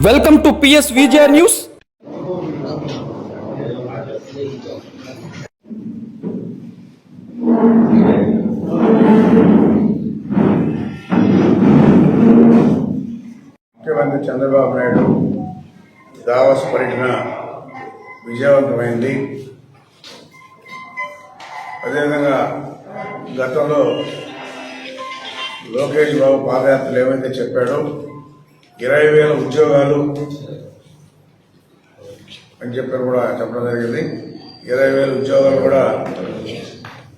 Welcome to PS Vijaya news. ముఖ్యమంత్రి Chandrababu Naidu Davos పర్యటన విజయవంతమైంది. అదేవిధంగా గతంలో లోకేష్ బాబు పాదయాత్రలు ఏమైతే చెప్పాడో 20,000 ఉద్యోగాలు అని చెప్పారు కూడా చెప్పడం జరిగింది. 20,000 ఉద్యోగాలు కూడా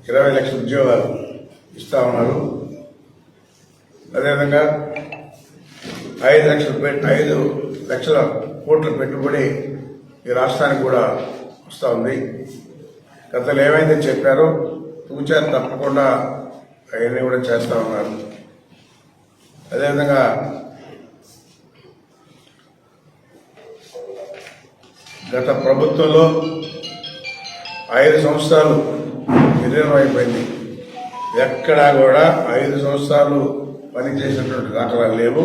20 లక్షల ఉద్యోగాలు ఇస్తా ఉన్నారు. అదేవిధంగా 5 లక్షల కోట్ల పెట్టుబడి ఈ రాష్ట్రానికి కూడా వస్తూ ఉంది. గతంలో ఏమైతే చెప్పారో తూచా తప్పకుండా అవన్నీ కూడా చేస్తూ ఉన్నారు. అదేవిధంగా గత ప్రభుత్వంలో 5 సంవత్సరాలు విలీనం అయిపోయింది. ఎక్కడా కూడా 5 సంవత్సరాలు పనిచేసినటువంటి దాఖలాలు లేవు.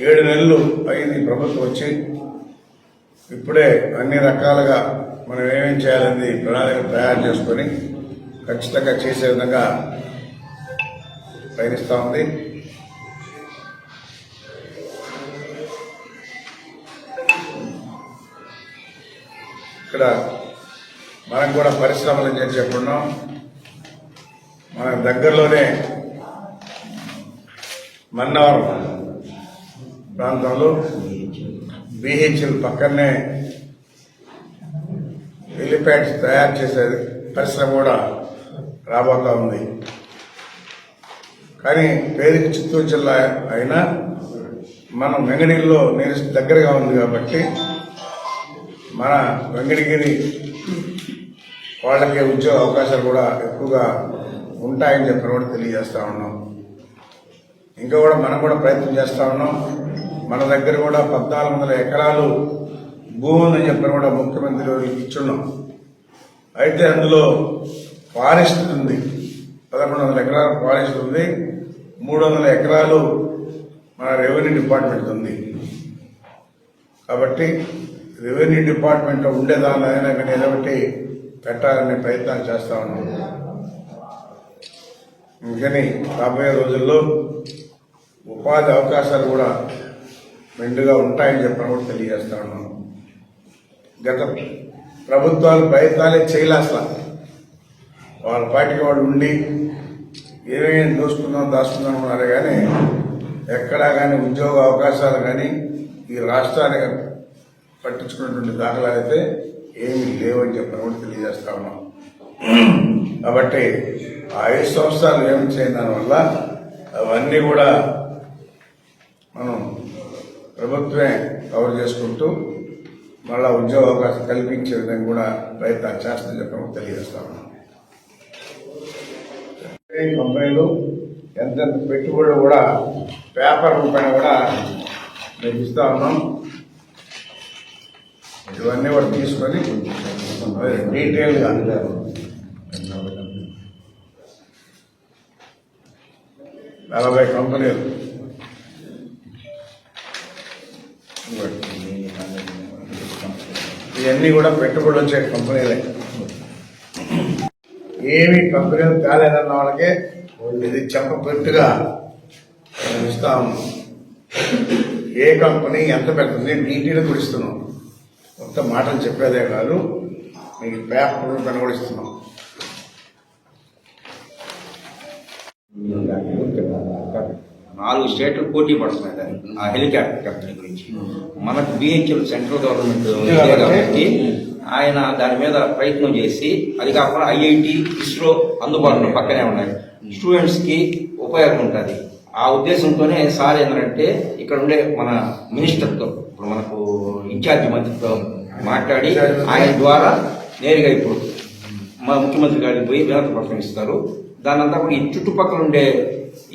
7 నెలలు అయింది ప్రభుత్వం వచ్చి. ఇప్పుడే అన్ని రకాలుగా మనం ఏమేం చేయాలని ప్రణాళిక తయారు చేసుకొని ఖచ్చితంగా చేసే విధంగా పయనిస్తూ ఉంది. ఇక్కడ మనం కూడా పరిశ్రమలు చేసి చెప్పుకున్నాం. మన దగ్గరలోనే మన్నవరం ప్రాంతంలో BHL పక్కనే హెలిప్యాడ్స్ తయారు చేసే పరిశ్రమ కూడా రాబోతా ఉంది. కానీ పేరుకి చిత్తూరు జిల్లా అయినా మనం వెంకటగిరిలో దగ్గరగా ఉంది కాబట్టి మన వెంకటగిరి వాళ్ళకే ఉద్యోగ అవకాశాలు కూడా ఎక్కువగా ఉంటాయని చెప్పిన కూడా తెలియజేస్తా ఉన్నాం. ఇంకా కూడా మనం కూడా ప్రయత్నం చేస్తా ఉన్నాం. మన దగ్గర కూడా 1,400 ఎకరాలు భూమి ఉందని చెప్పిన కూడా ముఖ్యమంత్రి ఇచ్చున్నాం. అయితే అందులో ఫారెస్ట్ ఉంది, 1,100 ఎకరాలు ఫారెస్ట్ ఉంది, 300 ఎకరాలు మన రెవెన్యూ డిపార్ట్మెంట్ ఉంది. కాబట్టి రెవెన్యూ డిపార్ట్మెంట్లో ఉండేదాన్నైనా కానీ ఏదో ఒకటి పెట్టాలనే ప్రయత్నాలు చేస్తా ఉన్నాం. అందుకని రాబోయే రోజుల్లో ఉపాధి అవకాశాలు కూడా మెండుగా ఉంటాయని చెప్పని కూడా తెలియజేస్తా ఉన్నాం. గత ప్రభుత్వాలు ప్రయత్నాలే చేయలే. అసలు వాళ్ళ పార్టీకి వాళ్ళు ఉండి ఏమేమి దాచుకుందాం అన్నారు. కానీ ఎక్కడా కానీ ఉద్యోగ అవకాశాలు కానీ ఈ రాష్ట్రానికి పట్టించుకున్నటువంటి దాఖలాలు అయితే ఏమీ లేవని చెప్పని కూడా తెలియజేస్తా ఉన్నాం. కాబట్టి 5 సంవత్సరాలు ఏమి చేయని దానివల్ల అవన్నీ కూడా మనం ప్రభుత్వమే కవర్ చేసుకుంటూ మళ్ళా ఉద్యోగ అవకాశం కల్పించే విధంగా కూడా ప్రయత్నాలు చేస్తామని చెప్పి తెలియజేస్తా ఉన్నాం. కంపెనీలు ఎంతెంత పెట్టుబడులు కూడా పేపర్ రూపాయన కూడా మేము ఇస్తా ఉన్నాం. ఇవన్నీ కూడా తీసుకొని డీటెయిల్గా 40 కంపెనీలు ఇవన్నీ కూడా పెట్టుబడులు వచ్చే కంపెనీలే. ఏమి కంపెనీలు తేలేదన్న వాళ్ళకే ఇది చెప్పపెట్టుగా ఇస్తాము. ఏ కంపెనీ ఎంత పెడుతుంది డీటెయిల్ కూడా ఇస్తున్నాం. మొత్తం మాటలు చెప్పేదే కాదు, మీకు పేపర్ పని కూడా ఇస్తున్నాం. నాలుగు స్టేట్లు పోటీ పడుతున్నాయి దానికి, ఆ హెలికాప్టర్ కంపెనీ గురించి. మనకు BHL సెంట్రల్ గవర్నమెంట్ కాబట్టి ఆయన దాని మీద ప్రయత్నం చేసి, అది కాకుండా IIT, ISRO అందుబాటులో పక్కనే ఉన్నాయి, స్టూడెంట్స్ కి ఉపయోగం ఉంటుంది. ఆ ఉద్దేశంతోనే సార్ ఏంటంటే ఇక్కడ ఉండే మన మినిస్టర్తో, ఇప్పుడు మనకు ఇన్ఛార్జి మంత్రితో మాట్లాడి ఆయన ద్వారా నేరుగా ఇప్పుడు మా ముఖ్యమంత్రి గారికి పోయి వినతి పత్రం ఇస్తారు. దానంతా కూడా ఈ చుట్టుపక్కల ఉండే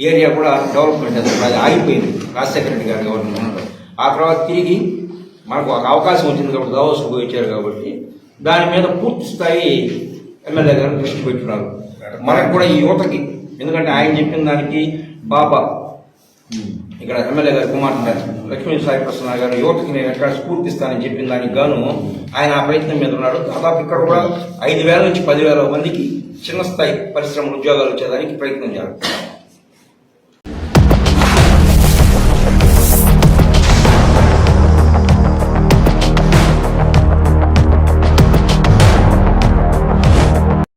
ఏరియా కూడా డెవలప్మెంట్ అది ఆగిపోయింది రాజశేఖర రెడ్డి గారి గవర్నమెంట్. ఆ తర్వాత తిరిగి మనకు ఒక అవకాశం వచ్చింది కాబట్టి దావోస్ వచ్చారు కాబట్టి దాని మీద పూర్తి స్థాయి ఎమ్మెల్యే గారు దృష్టి పెట్టున్నారు. మనకు కూడా ఈ యువతకి, ఎందుకంటే ఆయన చెప్పిన దానికి బాబా ఇక్కడ ఎమ్మెల్యే గారి కుమార్తె లక్ష్మీ సాయి ప్రసన్న గారు యువతకి నేను ఎక్కడ స్ఫూర్తిస్తానని చెప్పిన దానికి గాను ఆయన ఆ ప్రయత్నం మీద ఉన్నాడు. దాదాపు ఇక్కడ కూడా 5,000 నుంచి 10,000 మందికి చిన్న స్థాయి పరిశ్రమలు ఉద్యోగాలు వచ్చేదానికి ప్రయత్నం చేయాలి.